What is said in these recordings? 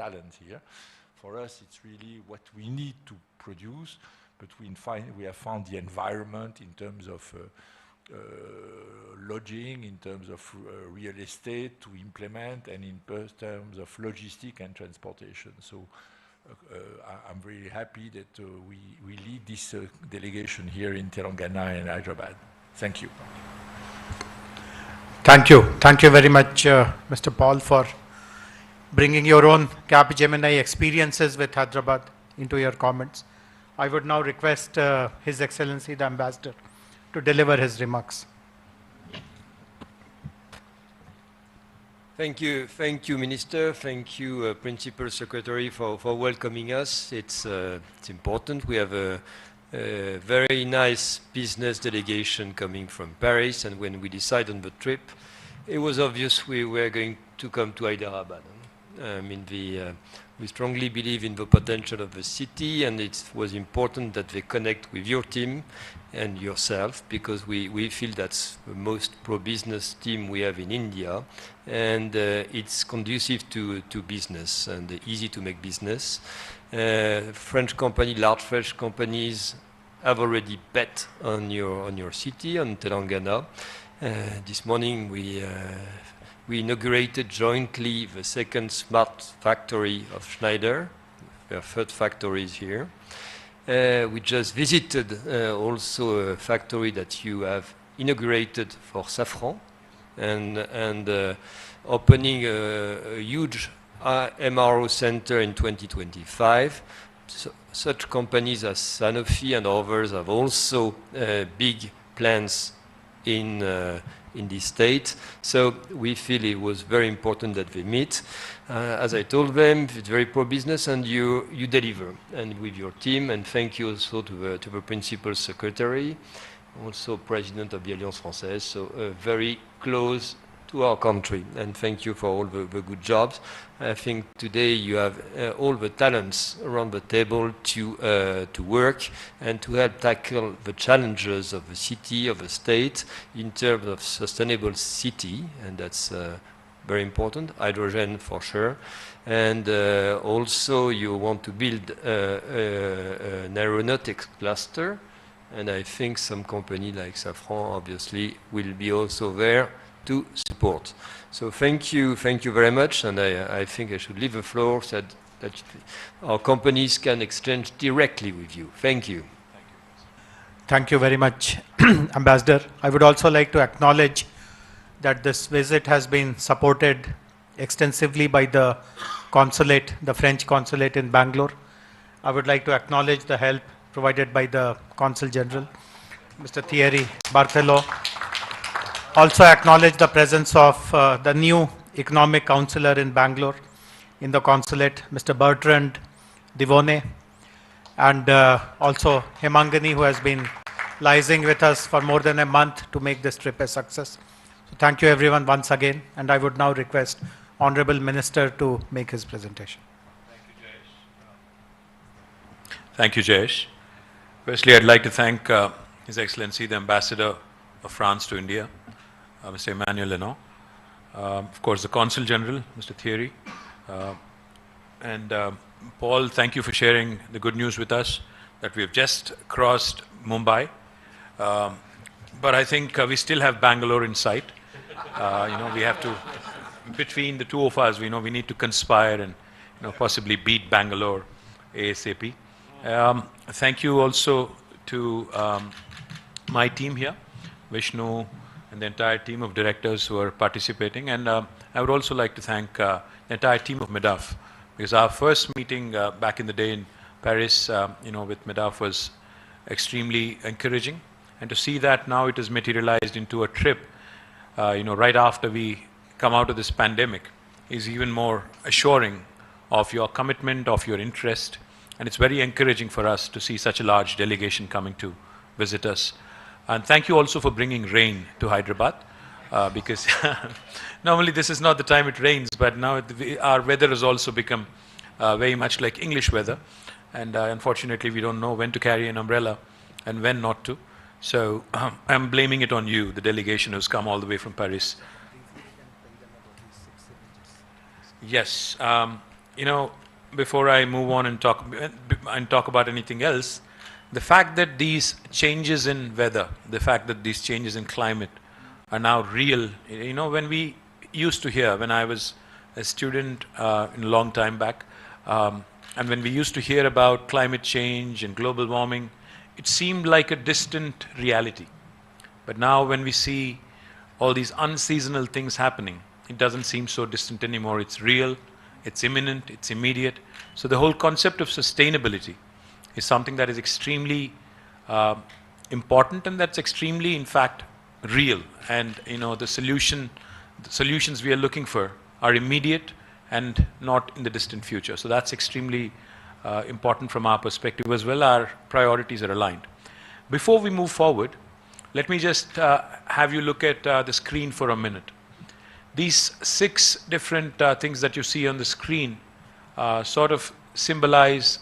talent here. For us, it's really what we need to produce, but we have found the environment in terms of lodging, in terms of real estate to implement, and in terms of logistic and transportation. So I'm really happy that we lead this delegation here in Telangana and Hyderabad. Thank you. Thank you. Thank you very much, Mr. Paul, for bringing your own Capgemini experiences with Hyderabad into your comments. I would now request His Excellency the Ambassador to deliver his remarks. Thank you, Minister. Thank you, Principal Secretary, for welcoming us. It's important. We have a very nice business delegation coming from Paris, and when we decided on the trip, it was obvious we were going to come to Hyderabad. I mean, we strongly believe in the potential of the city, and it was important that they connect with your team and yourself, because we feel that's the most pro-business team we have in India, and it's conducive to business and easy to make business. French company, large French companies have already bet on your city, on Telangana. This morning we inaugurated jointly the second smart factory of Schneider. Their third factory is here. We just visited also a factory that you have inaugurated for Safran, and opening a huge MRO center in 2025. Such companies as Sanofi and others have also big plans in this state. So we feel it was very important that they meet. As I told them, it's very pro-business, and you deliver, and with your team. And thank you also to the Principal Secretary, also President of the Alliance Française, so very close to our country. And thank you for all the good jobs. I think today you have all the talents around the table to work and to help tackle the challenges of the city, of the state, in terms of sustainable city, and that's very important, hydrogen for sure. And also you want to build an aeronautics cluster, and I think some company like Safran obviously will be also there to support. So thank you very much, and I think I should leave the floor so that our companies can exchange directly with you. Thank you. Thank you very much, Ambassador. I would also like to acknowledge that this visit has been supported extensively by the consulate, the French consulate in Bangalore. I would like to acknowledge the help provided by the Consul General, Mr. Thierry Barthelot. Also acknowledge the presence of the new economic counselor in Bangalore in the consulate, Mr. Bertrand Divone, and also Hemangani, who has been liaising with us for more than a month to make this trip a success. So thank you everyone once again, and I would now request Honorable Minister to make his presentation. Thank you, Jayesh. Firstly, I'd like to thank His Excellency the Ambassador of France to India, Mr. Emmanuel Leno, of course the Consul General, Mr. Thierry, and Paul, thank you for sharing the good news with us that we have just crossed Mumbai, but I think we still have Bangalore in sight. We have to, between the two of us, we need to conspire and possibly beat Bangalore ASAP. Thank you also to my team here, Vishnu, and the entire team of directors who are participating. And I would also like to thank the entire team of MEDAF, because our first meeting back in the day in Paris, with MEDAF was extremely encouraging. And to see that now it has materialized into a trip, right after we come out of this pandemic, is even more assuring of your commitment, of your interest. And it's very encouraging for us to see such a large delegation coming to visit us. And thank you also for bringing rain to Hyderabad, because normally this is not the time it rains, but now our weather has also become very much like English weather. And unfortunately, we don't know when to carry an umbrella and when not to. So I'm blaming it on you, the delegation who's come all the way from Paris. Yes. you know, before I move on and talk about anything else, the fact that these changes in weather, the fact that these changes in climate are now real. You know, when we used to hear, when I was a student in a long time back, and when we used to hear about climate change and global warming, it seemed like a distant reality. But now when we see all these unseasonal things happening, it doesn't seem so distant anymore. It's real, it's imminent, it's immediate. So the whole concept of sustainability is something that is extremely important, and that's extremely, in fact, real. And you know, the solutions we are looking for are immediate and not in the distant future. So that's extremely important from our perspective as well. Our priorities are aligned. Before we move forward, let me just have you look at the screen for a minute. These 6 different things that you see on the screen sort of symbolize,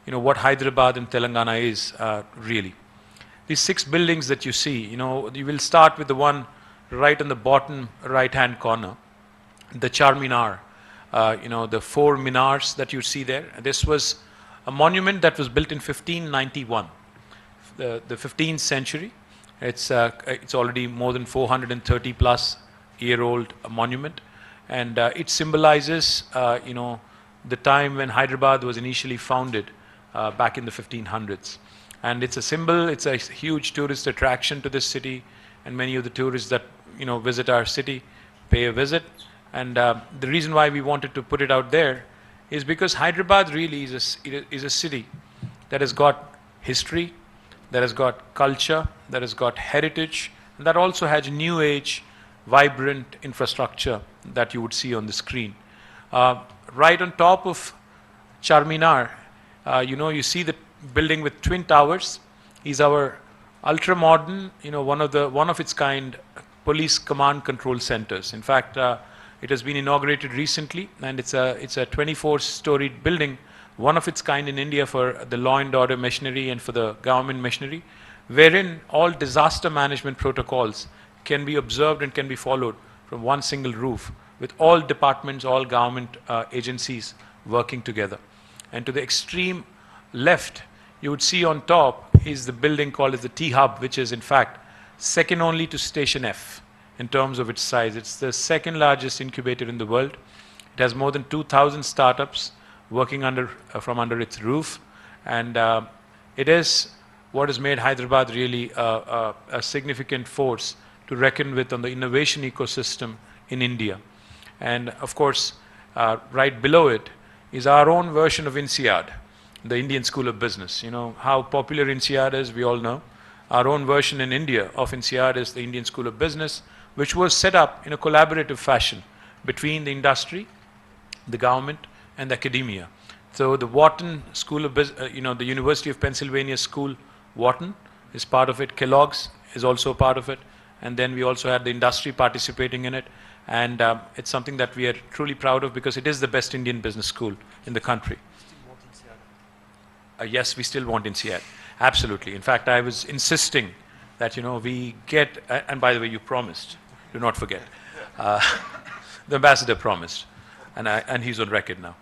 you know, what Hyderabad and Telangana is really. These 6 buildings that you see, you know, you will start with the one right on the bottom right-hand corner, the Charminar. You know, the 4 minars that you see there. This was a monument that was built in 1591, the 15th century. It's already more than 430 plus year old monument, and it symbolizes you know, the time when Hyderabad was initially founded back in the 1500s. And it's a symbol, it's a huge tourist attraction to this city, and many of the tourists that, you know, visit our city pay a visit. And the reason why we wanted to put it out there is because Hyderabad really is a city that has got history, that has got culture, that has got heritage, and that also has new age, vibrant infrastructure that you would see on the screen. Right on top of Charminar, you know, you see the building with twin towers is our ultra-modern, you know, one of its kind police command control centers. In fact, it has been inaugurated recently, and it's a 24-storied building, one of its kind in India for the law and order machinery and for the government machinery, wherein all disaster management protocols can be observed and can be followed from one single roof, with all departments, all government agencies working together. And to the extreme left, you would see on top is the building called as the T-Hub, which is in fact second only to Station F in terms of its size. It's the second largest incubator in the world. It has more than 2,000 startups working from under its roof, and it is what has made Hyderabad really a significant force to reckon with on the innovation ecosystem in India. And of course, right below it is our own version of INSEAD, the Indian School of Business. You know how popular INSEAD is, we all know. Our own version in India of INSEAD is the Indian School of Business, which was set up in a collaborative fashion between the industry, the government, and academia. So the Wharton School of Business, you know, the University of Pennsylvania School, Wharton is part of it. Kellogg's is also part of it. And then we also had the industry participating in it. And it's something that we are truly proud of because it is the best Indian business school in the country. Yes, we still want INSEAD. Absolutely. In fact, I was insisting that, you know, we get, and by the way, you promised, do not forget. The ambassador promised, and he's on record now.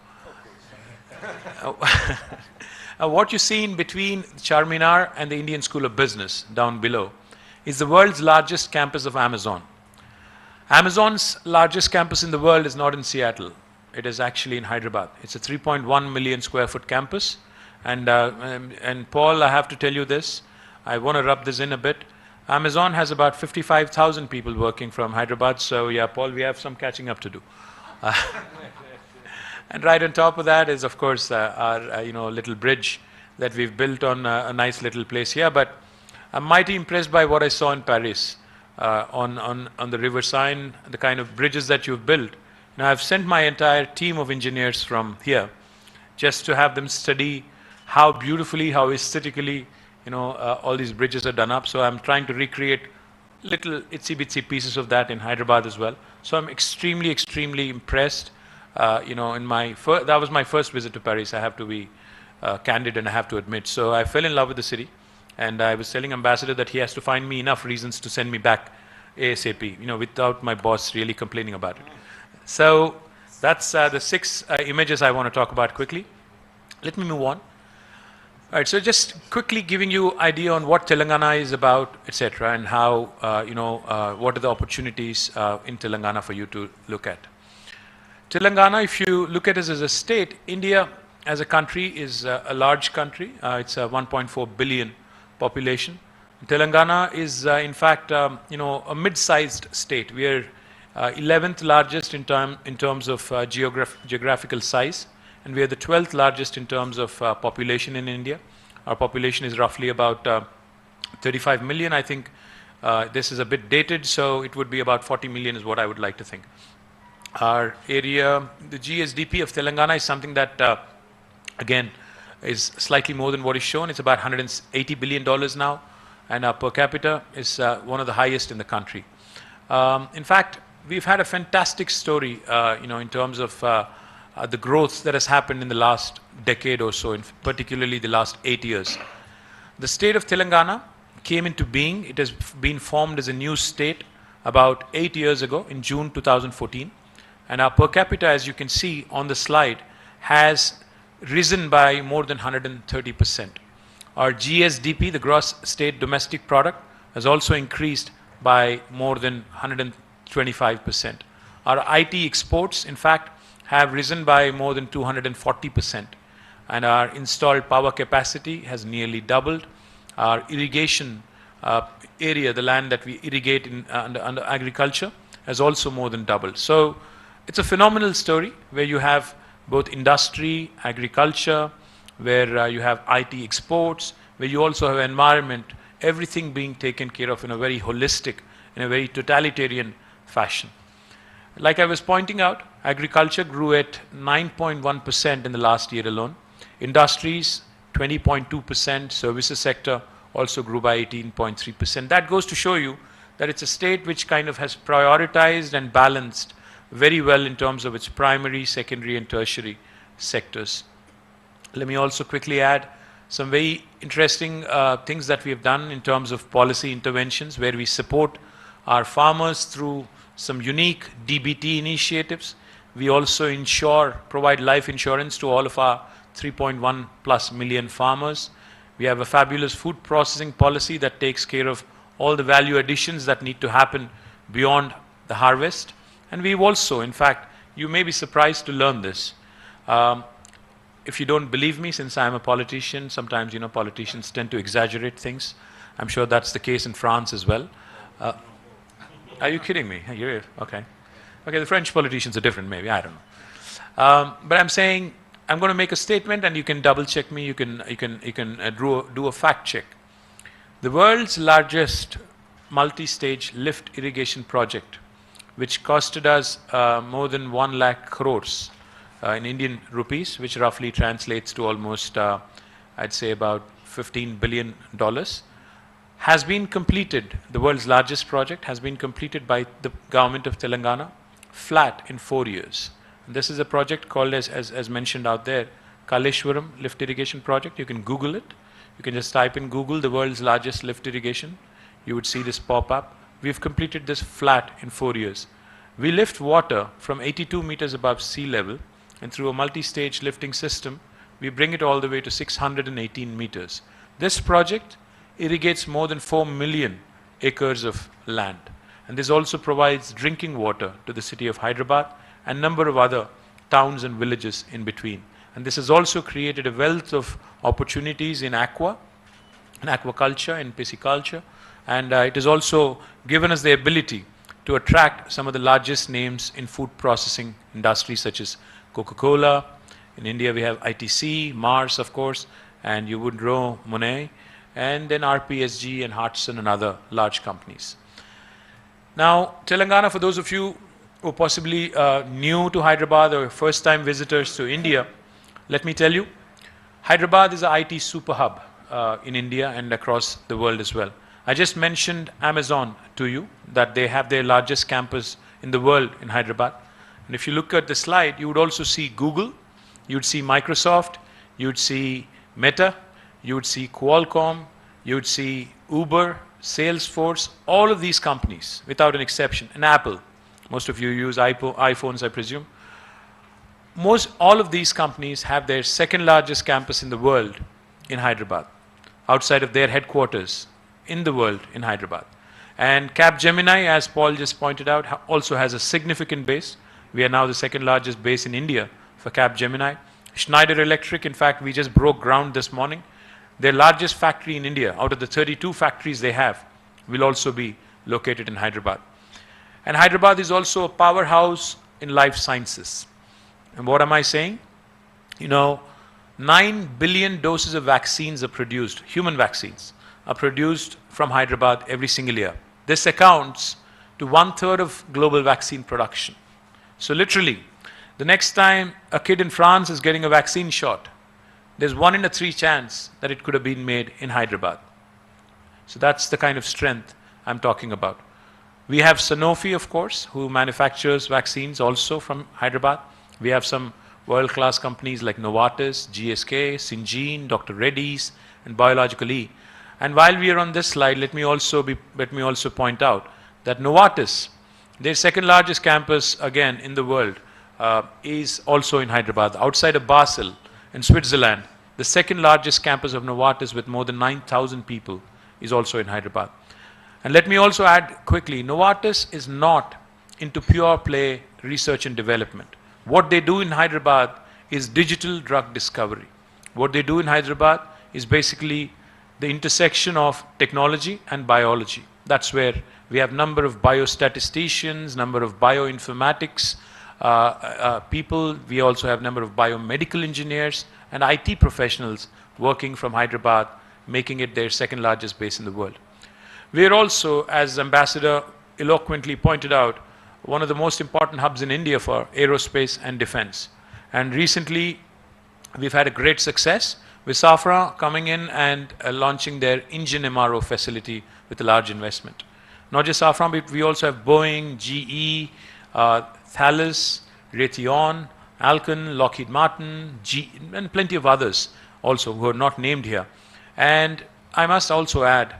What you see in between Charminar and the Indian School of Business down below is the world's largest campus of Amazon. Amazon's largest campus in the world is not in Seattle. It is actually in Hyderabad. It's a 3.1 million square foot campus. And Paul, I have to tell you this. I want to rub this in a bit. Amazon has about 55,000 people working from Hyderabad. So yeah, Paul, we have some catching up to do. And right on top of that is, of course, our you know, little bridge that we've built on a nice little place here. But I'm mighty impressed by what I saw in Paris on the River Seine, the kind of bridges that you've built. Now, I've sent my entire team of engineers from here just to have them study how beautifully, how aesthetically, you know, all these bridges are done up. So I'm trying to recreate little itsy-bitsy pieces of that in Hyderabad as well. So I'm extremely, extremely impressed. You know, that was my first visit to Paris. I have to be candid, and I have to admit. So I fell in love with the city, and I was telling Ambassador that he has to find me enough reasons to send me back ASAP, you know, without my boss really complaining about it. So that's the 6 images I want to talk about quickly. Let me move on. All right, so just quickly giving you idea on what Telangana is about, etc., and how, what are the opportunities in Telangana for you to look at. Telangana, if you look at it as a state, India as a country is a large country. It's a 1.4 billion population. Telangana is, in fact, a mid-sized state. We are 11th largest in terms of geographical size, and we are the 12th largest in terms of population in India. Our population is roughly about 35 million. I think this is a bit dated, so it would be about 40 million is what I would like to think. Our area, the GSDP of Telangana is something that, again, is slightly more than what is shown. It's about $180 billion now, and our per capita is one of the highest in the country. In fact, we've had a fantastic story, in terms of the growth that has happened in the last decade or so, particularly the last 8 years. The state of Telangana came into being. It has been formed as a new state about 8 years ago in June 2014. And our per capita, as you can see on the slide, has risen by more than 130%. Our GSDP, the gross state domestic product, has also increased by more than 125%. Our IT exports, in fact, have risen by more than 240%. And our installed power capacity has nearly doubled. Our irrigation area, the land that we irrigate under agriculture, has also more than doubled. So it's a phenomenal story where you have both industry, agriculture, where you have IT exports, where you also have environment, everything being taken care of in a very holistic, in a very totalitarian fashion. Like I was pointing out, agriculture grew at 9.1% in the last year alone. Industries, 20.2%. Services sector also grew by 18.3%. That goes to show you that it's a state which kind of has prioritized and balanced very well in terms of its primary, secondary, and tertiary sectors. Let me also quickly add some very interesting things that we have done in terms of policy interventions, where we support our farmers through some unique DBT initiatives. We also provide life insurance to all of our 3.1 plus million farmers. We have a fabulous food processing policy that takes care of all the value additions that need to happen beyond the harvest. And we've also, in fact, you may be surprised to learn this. If you don't believe me, since I'm a politician, sometimes, politicians tend to exaggerate things. I'm sure that's the case in France as well. Are you kidding me? You're okay. Okay, the French politicians are different, maybe. I don't know. But I'm saying I'm going to make a statement, and you can double check me. You can do a fact check. The world's largest multi-stage lift irrigation project, which costed us more than 1 lakh crores in Indian rupees, which roughly translates to almost, I'd say, about $15 billion. Has been completed. The world's largest project has been completed by the government of Telangana, flat in 4 years. And this is a project called, as mentioned out there, Kaleshwaram Lift Irrigation Project. You can Google it. You can just type in Google the world's largest lift irrigation. You would see this pop up. We've completed this flat in 4 years. We lift water from 82 meters above sea level, and through a multi-stage lifting system, we bring it all the way to 618 meters. This project irrigates more than 4 million acres of land. And this also provides drinking water to the city of Hyderabad and a number of other towns and villages in between. And this has also created a wealth of opportunities in aquaculture, in pisciculture, and it has also given us the ability to attract some of the largest names in food processing industries such as Coca-Cola. In India we have ITC, Mars of course, and you would know Monet, and then RPSG and Hartson and other large companies. Now, Telangana, for those of you who are possibly new to Hyderabad or first-time visitors to India, let me tell you, Hyderabad is an IT super hub in India and across the world as well. I just mentioned Amazon to you, that they have their largest campus in the world in Hyderabad. And if you look at the slide, you would also see Google, you would see Microsoft, you would see Meta, you would see Qualcomm, you would see Uber, Salesforce, all of these companies, without an exception, and Apple. Most of you use iPhones, I presume. all of these companies have their second largest campus in the world in Hyderabad, outside of their headquarters in the world in Hyderabad. And Capgemini, as Paul just pointed out, also has a significant base. We are now the second largest base in India for Capgemini. Schneider Electric, in fact, we just broke ground this morning. Their largest factory in India, out of the 32 factories they have, will also be located in Hyderabad. And Hyderabad is also a powerhouse in life sciences. And what am I saying? You know, 9 billion doses of vaccines are produced, human vaccines, are produced from Hyderabad every single year. This accounts to 1/3 of global vaccine production. So literally, the next time a kid in France is getting a vaccine shot, there's 1 in 3 chance that it could have been made in Hyderabad. So that's the kind of strength I'm talking about. We have Sanofi, of course, who manufactures vaccines also from Hyderabad. We have some world-class companies like Novartis, GSK, Syngene, Dr. Reddy's, and Biological E. And while we are on this slide, let me also point out that Novartis, their second largest campus again in the world, is also in Hyderabad, outside of Basel in Switzerland. The second largest campus of Novartis with more than 9,000 people is also in Hyderabad. And let me also add quickly, Novartis is not into pure play research and development. What they do in Hyderabad is digital drug discovery. What they do in Hyderabad is basically the intersection of technology and biology. That's where we have number of biostatisticians, number of bioinformatics people. We also have number of biomedical engineers and IT professionals working from Hyderabad, making it their second largest base in the world. We are also, as Ambassador eloquently pointed out, one of the most important hubs in India for aerospace and defense. And recently, we've had a great success with Safran coming in and launching their engine MRO facility with a large investment. Not just Safran, but we also have Boeing, GE, Thales, Raytheon, Alcon, Lockheed Martin, and plenty of others also who are not named here. And I must also add,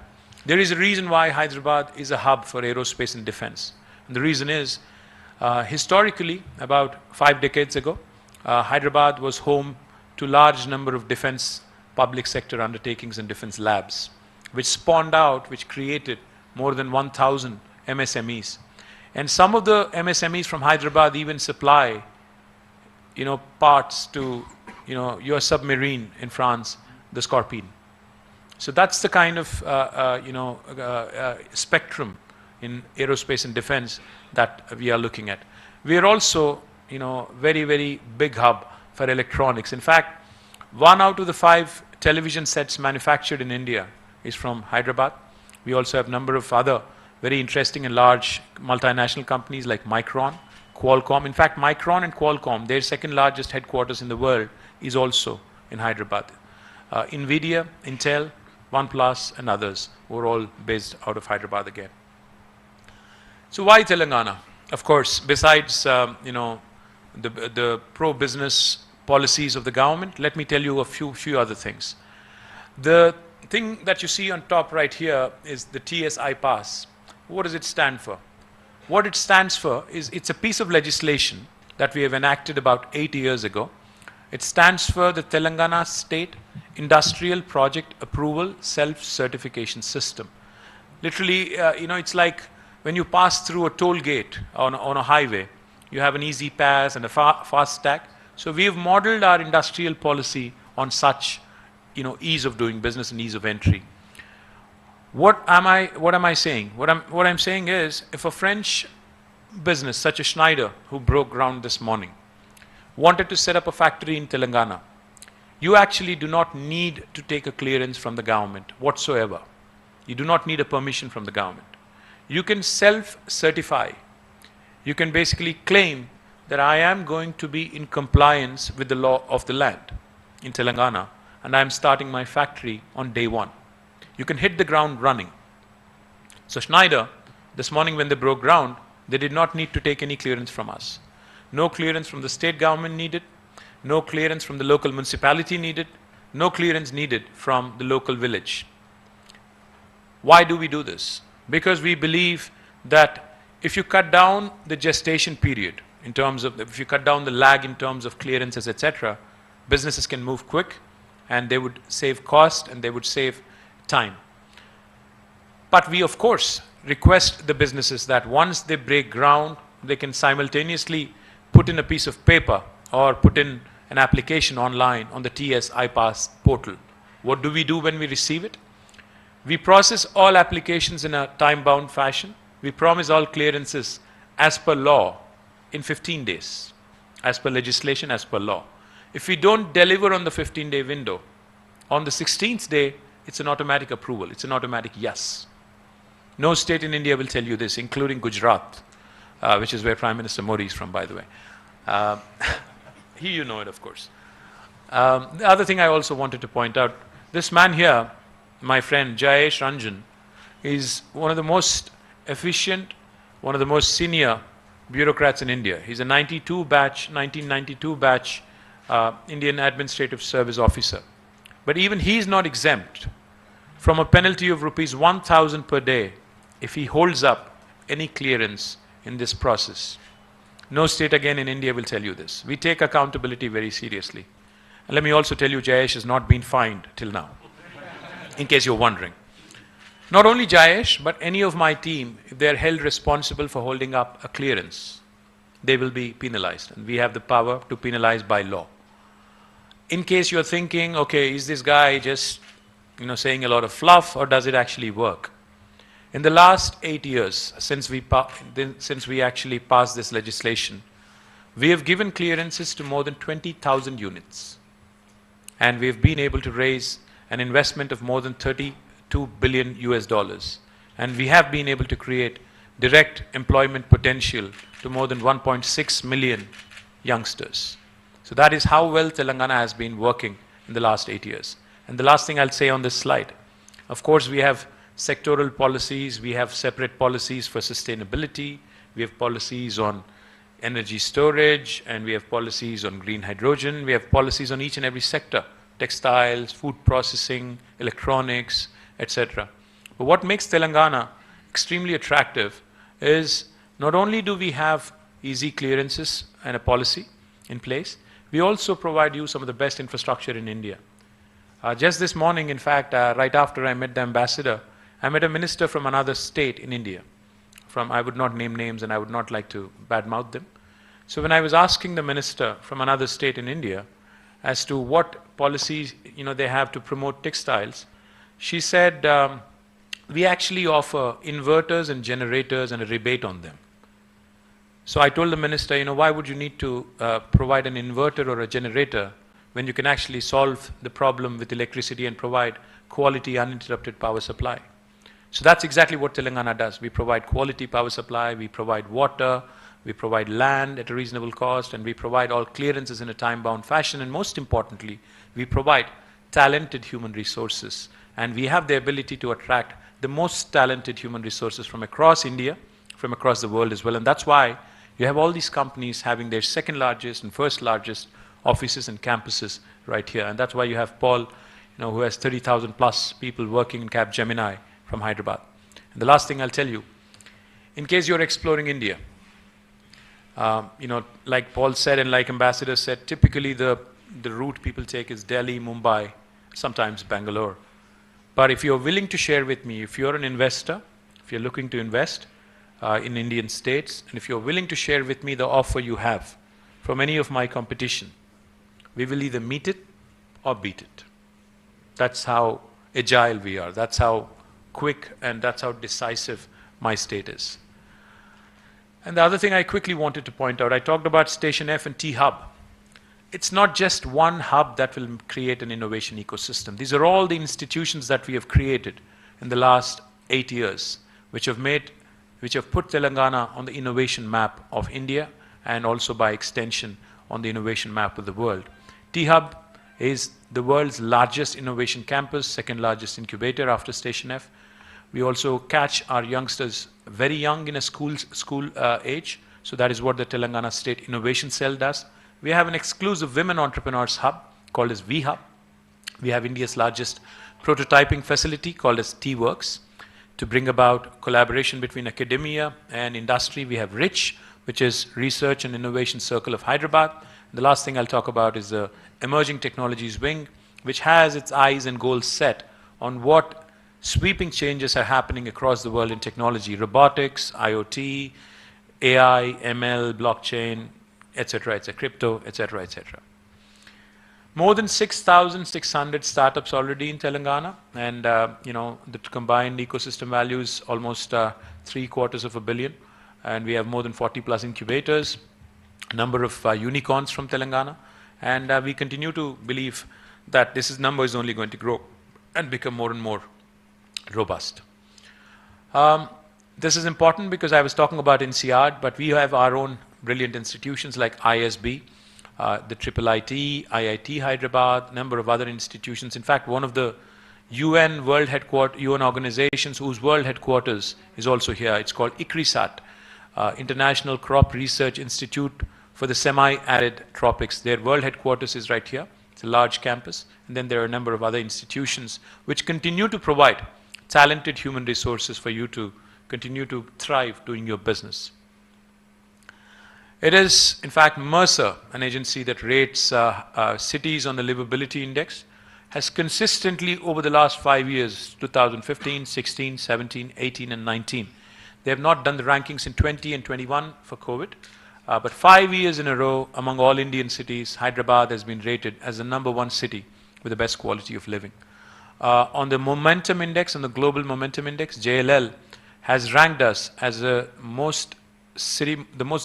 there is a reason why Hyderabad is a hub for aerospace and defense. And the reason is, historically, about 5 decades ago, Hyderabad was home to large number of defense public sector undertakings and defense labs, which spawned out, which created more than 1,000 MSMEs. And some of the MSMEs from Hyderabad even supply, parts to, your submarine in France, the Scorpion. So that's the kind of, spectrum in aerospace and defense that we are looking at. We are also, very, very big hub for electronics. In fact, 1 out of the 5 television sets manufactured in India is from Hyderabad. We also have a number of other very interesting and large multinational companies like Micron, Qualcomm. In fact, Micron and Qualcomm, their second largest headquarters in the world is also in Hyderabad. NVIDIA, Intel, OnePlus, and others were all based out of Hyderabad again. So why Telangana? Of course, besides the pro-business policies of the government, let me tell you a few other things. The thing that you see on top right here is the TSI pass. What does it stand for? What it stands for is it's a piece of legislation that we have enacted about 8 years ago. It stands for the Telangana State Industrial Project Approval Self-Certification System. Literally, it's like when you pass through a toll gate on a highway, you have an easy pass and a fast tag. So we have modeled our industrial policy on such, ease of doing business and ease of entry. What am I saying? What I'm saying is, if a French business such as Schneider, who broke ground this morning, wanted to set up a factory in Telangana, you actually do not need to take a clearance from the government whatsoever. You do not need a permission from the government. You can self-certify. You can basically claim that I am going to be in compliance with the law of the land in Telangana, and I am starting my factory on day 1. You can hit the ground running. So Schneider, this morning when they broke ground, they did not need to take any clearance from us. No clearance from the state government needed, no clearance from the local municipality needed, no clearance needed from the local village. Why do we do this? Because we believe that if you cut down the gestation period, in terms of, if you cut down the lag in terms of clearances, etc., businesses can move quick and they would save cost and they would save time. But we, of course, request the businesses that once they break ground, they can simultaneously put in a piece of paper or put in an application online on the TS iPass portal. What do we do when we receive it? We process all applications in a time-bound fashion. We promise all clearances as per law in 15 days, as per legislation, as per law. If we don't deliver on the 15-day window, on the 16th day, it's an automatic approval. It's an automatic yes. No state in India will tell you this, including Gujarat, which is where Prime Minister Modi is from, by the way. You know it, of course. The other thing I also wanted to point out, this man here, my friend Jayesh Ranjan, is one of the most efficient, one of the most senior bureaucrats in India. He's a 1992 batch Indian Administrative Service officer. But even he's not exempt from a penalty of rupees 1,000 per day if he holds up any clearance in this process. No state again in India will tell you this. We take accountability very seriously. And let me also tell you, Jayesh has not been fined till now, in case you're wondering. Not only Jayesh, but any of my team, if they're held responsible for holding up a clearance, they will be penalized. And we have the power to penalize by law. In case you're thinking, okay, is this guy just saying a lot of fluff, or does it actually work? In the last 8 years, since we actually passed this legislation, we have given clearances to more than 20,000 units. And we've been able to raise an investment of more than 32 billion US dollars. And we have been able to create direct employment potential to more than 1.6 million youngsters. So that is how well Telangana has been working in the last 8 years. And the last thing I'll say on this slide, of course, we have sectoral policies, we have separate policies for sustainability, we have policies on energy storage, and we have policies on green hydrogen, we have policies on each and every sector, textiles, food processing, electronics, etc. But what makes Telangana extremely attractive is not only do we have easy clearances and a policy in place, we also provide you some of the best infrastructure in India. Just this morning, in fact, right after I met the ambassador, I met a minister from another state in India. I would not name names and I would not like to badmouth them. So when I was asking the minister from another state in India as to what policies they have to promote textiles, she said, we actually offer inverters and generators and a rebate on them. So I told the minister, why would you need to provide an inverter or a generator when you can actually solve the problem with electricity and provide quality uninterrupted power supply? So that's exactly what Telangana does. We provide quality power supply, we provide water, we provide land at a reasonable cost, and we provide all clearances in a time-bound fashion. And most importantly, we provide talented human resources. And we have the ability to attract the most talented human resources from across India, from across the world as well. And that's why you have all these companies having their second largest and first largest offices and campuses right here. And that's why you have Paul, who has 30,000 plus people working in Capgemini from Hyderabad. And the last thing I'll tell you, in case you're exploring India, like Paul said and like Ambassador said, typically the route people take is Delhi, Mumbai, sometimes Bangalore. But if you're willing to share with me, if you're an investor, if you're looking to invest in Indian states, and if you're willing to share with me the offer you have from any of my competition, we will either meet it or beat it. That's how agile we are. That's how quick and that's how decisive my state is. And the other thing I quickly wanted to point out, I talked about Station F and T Hub. It's not just one hub that will create an innovation ecosystem. These are all the institutions that we have created in the last 8 years, which have put Telangana on the innovation map of India and also by extension on the innovation map of the world. T Hub is the world's largest innovation campus, second largest incubator after Station F. We also catch our youngsters very young in a school age. So that is what the Telangana State Innovation Cell does. We have an exclusive women entrepreneurs hub called as V-Hub. We have India's largest prototyping facility called as T-Works to bring about collaboration between academia and industry. We have rich which is Research and Innovation Circle of Hyderabad. The last thing I'll talk about is the Emerging Technologies Wing, which has its eyes and goals set on what sweeping changes are happening across the world in technology, robotics, IoT, AI, ML, blockchain, etc., etc., crypto, etc., etc. More than 6,600 startups already in Telangana, and the combined ecosystem value is almost $750 million, and we have more than 40 plus incubators, a number of unicorns from Telangana, and we continue to believe that this number is only going to grow and become more and more robust. This is important because I was talking about INSEAD, but we have our own brilliant institutions like ISB, the IIT Hyderabad, number of other institutions. In fact, one of the UN organizations whose world headquarters is also here. It's called ICRISAT, International Crop Research Institute for the Semi-Arid Tropics. Their world headquarters is right here. It's a large campus. And then there are a number of other institutions which continue to provide talented human resources for you to continue to thrive doing your business. It is, in fact, Mercer, an agency that rates cities on the livability index, has consistently over the last 5 years, 2015, 16, 17, 18, and 19. They have not done the rankings in 20 and 21 for COVID, but 5 years in a row among all Indian cities, Hyderabad has been rated as the #1 city with the best quality of living. On the momentum index, on the global momentum index, JLL has ranked us as the most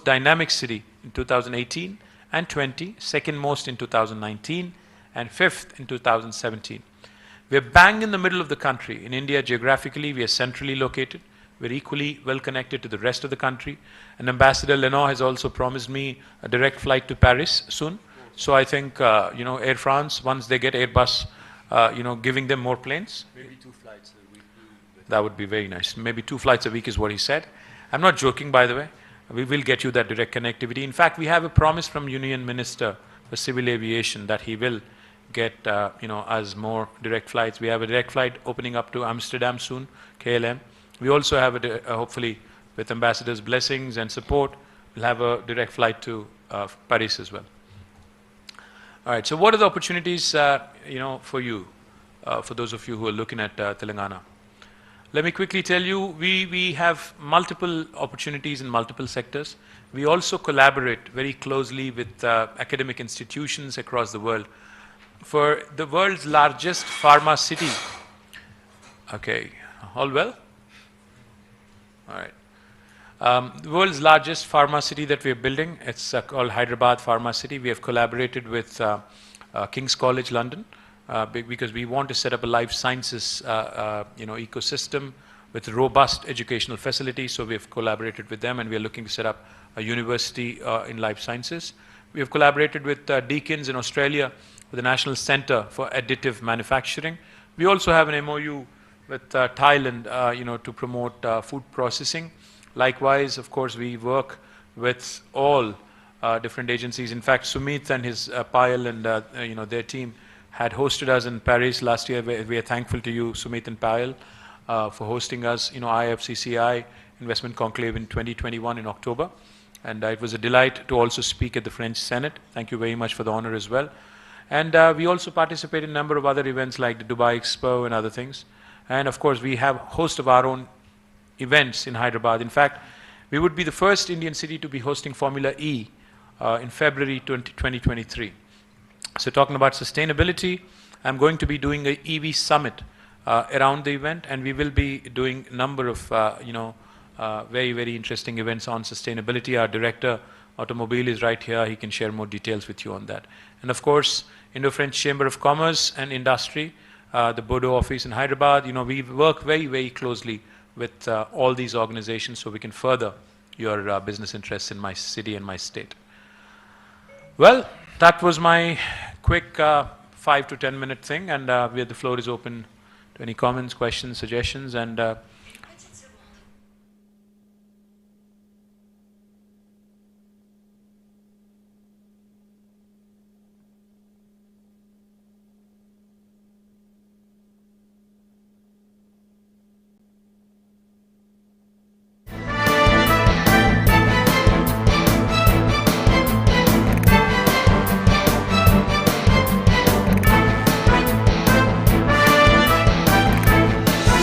dynamic city in 2018 and 20, second most in 2019, and fifth in 2017. We're bang in the middle of the country. In India, geographically, we are centrally located. We're equally well connected to the rest of the country. And Ambassador Lenoir has also promised me a direct flight to Paris soon. So I think, Air France, once they get Airbus, giving them more planes. Maybe 2 flights a week. That would be very nice. Maybe 2 flights a week is what he said. I'm not joking, by the way. We will get you that direct connectivity. In fact, we have a promise from Union Minister for Civil Aviation that he will get, us more direct flights. We have a direct flight opening up to Amsterdam soon, KLM. We also have, hopefully, with Ambassador's blessings and support, we'll have a direct flight to Paris as well. All right, so what are the opportunities, for you, for those of you who are looking at Telangana? Let me quickly tell you, we have multiple opportunities in multiple sectors. We also collaborate very closely with academic institutions across the world. For the world's largest pharma city, okay, all well? All right. The world's largest pharma city that we are building, it's called Hyderabad Pharma City. We have collaborated with King's College London, because we want to set up a life sciences ecosystem with robust educational facilities. So we have collaborated with them, and we are looking to set up a university in life sciences. We have collaborated with Deakins in Australia with the National Center for Additive Manufacturing. We also have an MOU with Thailand, to promote food processing. Likewise, of course, we work with all different agencies. In fact, Sumit and his Payal and their team had hosted us in Paris last year. We are thankful to you, Sumit and Payal, for hosting us, IFCCI Investment Conclave in 2021 in October. And it was a delight to also speak at the French Senate. Thank you very much for the honor as well. And we also participate in a number of other events like the Dubai Expo and other things. And of course, we have a host of our own events in Hyderabad. In fact, we would be the first Indian city to be hosting Formula E in February 2023. So talking about sustainability, I'm going to be doing an EV summit around the event, and we will be doing a number of, very, very interesting events on sustainability. Our director, Automobile, is right here. He can share more details with you on that. And of course, Indo-French Chamber of Commerce and Industry, the Bodo office in Hyderabad, we work very, very closely with all these organizations so we can further your business interests in my city and my state. Well, that was my quick 5 to 10 minute thing, and the floor is open to any comments, questions, suggestions, and